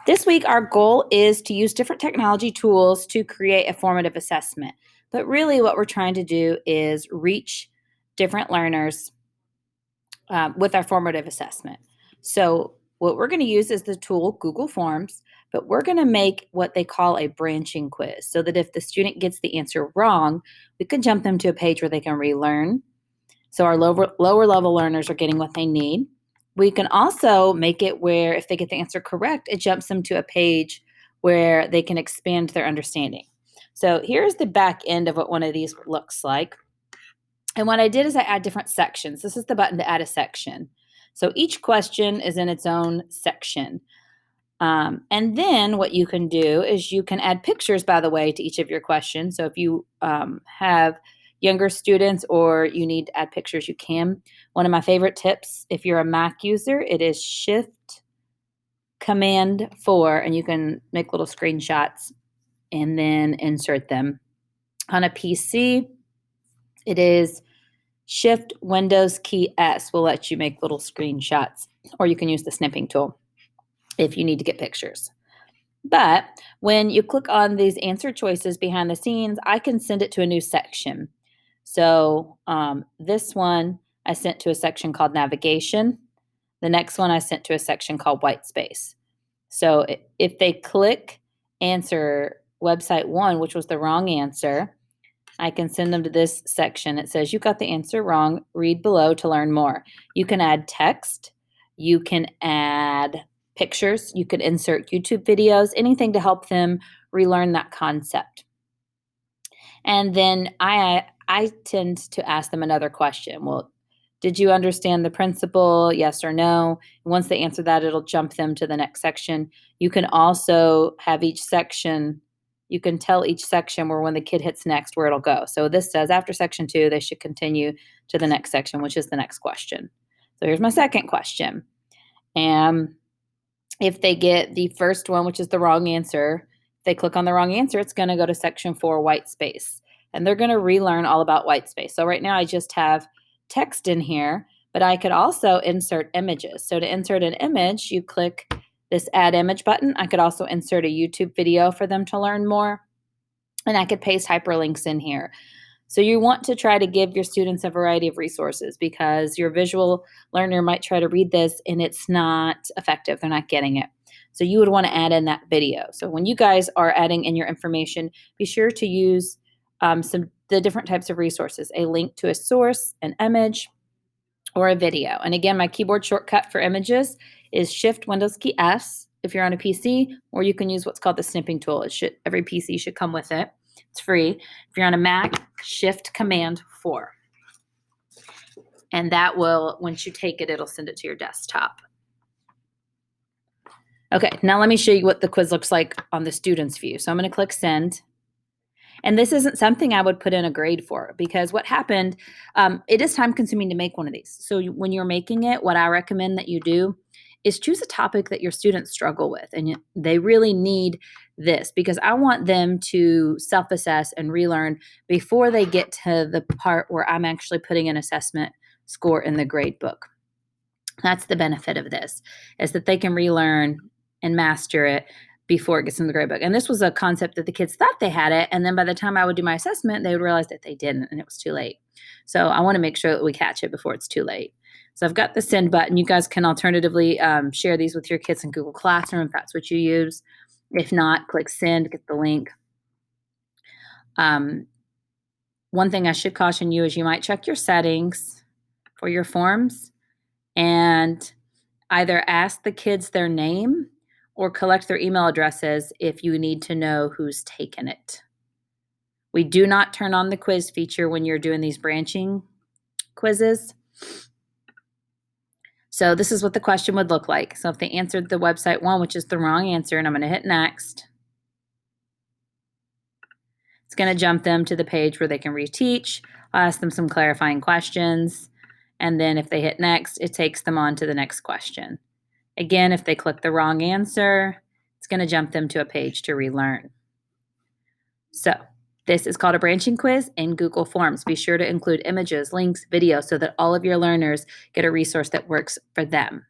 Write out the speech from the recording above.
This week, our goal is to use different technology tools to create a formative assessment. But really, what we're trying to do is reach different learners with our formative assessment. So, what we're going to use is the tool Google Forms, but we're going to make what they call a branching quiz so that if the student gets the answer wrong, we can jump them to a page where they can relearn. So, our lower level learners are getting what they need. We can also make it where if they get the answer correct, it jumps them to a page where they can expand their understanding. So here's the back end of what one of these looks like. And what I did is I add different sections. This is the button to add a section. So each question is in its own section. And then what you can do is you can add pictures, by the way, to each of your questions. So if you have younger students or you need to add pictures, you can. One of my favorite tips, if you're a Mac user, it is Shift Command 4, and you can make little screenshots and then insert them. On a PC, it is Shift Windows key S will let you make little screenshots, or you can use the snipping tool if you need to get pictures. But when you click on these answer choices behind the scenes, I can send it to a new section. So this one I sent to a section called navigation. The next one I sent to a section called white space. So if they click answer website 1, which was the wrong answer, I can send them to this section. It says, you got the answer wrong. Read below to learn more. You can add text. You can add pictures. You can insert YouTube videos, anything to help them relearn that concept. And then I tend to ask them another question. Well, did you understand the principle? Yes or no? And once they answer that, it'll jump them to the next section. You can also have each section, you can tell each section where when the kid hits next, where it'll go. So this says after section 2, they should continue to the next section, which is the next question. So here's my second question. And if they get the first one, which is the wrong answer, if they click on the wrong answer, it's going to go to section 4, white space. And they're going to relearn all about white space. So right now I just have text in here, but I could also insert images. So to insert an image, you click this add image button. I could also insert a YouTube video for them to learn more. And I could paste hyperlinks in here. So you want to try to give your students a variety of resources because your visual learner might try to read this and it's not effective. They're not getting it. So you would want to add in that video. So when you guys are adding in your information, be sure to use the different types of resources, a link to a source, an image, or a video. And again, my keyboard shortcut for images is Shift Windows key S if you're on a PC, or you can use what's called the snipping tool. Every PC should come with it. It's free. If you're on a Mac, Shift Command 4. And that will, once you take it, it'll send it to your desktop. Okay, now let me show you what the quiz looks like on the student's view. So I'm going to click Send. And this isn't something I would put in a grade for because what happened, it is time consuming to make one of these. So when you're making it, what I recommend that you do is choose a topic that your students struggle with. And they really need this because I want them to self-assess and relearn before they get to the part where I'm actually putting an assessment score in the grade book. That's the benefit of this, is that they can relearn and master it before it gets in the grade book. And this was a concept that the kids thought they had it. And then by the time I would do my assessment, they would realize that they didn't and it was too late. So I want to make sure that we catch it before it's too late. So I've got the send button. You guys can alternatively share these with your kids in Google Classroom if that's what you use. If not, click send, get the link. One thing I should caution you is you might check your settings for your forms and either ask the kids their name or collect their email addresses if you need to know who's taken it. We do not turn on the quiz feature when you're doing these branching quizzes. So this is what the question would look like. So if they answered the website 1, which is the wrong answer, and I'm going to hit next, it's going to jump them to the page where they can reteach. I'll ask them some clarifying questions. And then if they hit next, it takes them on to the next question. Again, if they click the wrong answer, it's going to jump them to a page to relearn. So this is called a branching quiz in Google Forms. Be sure to include images, links, videos so that all of your learners get a resource that works for them.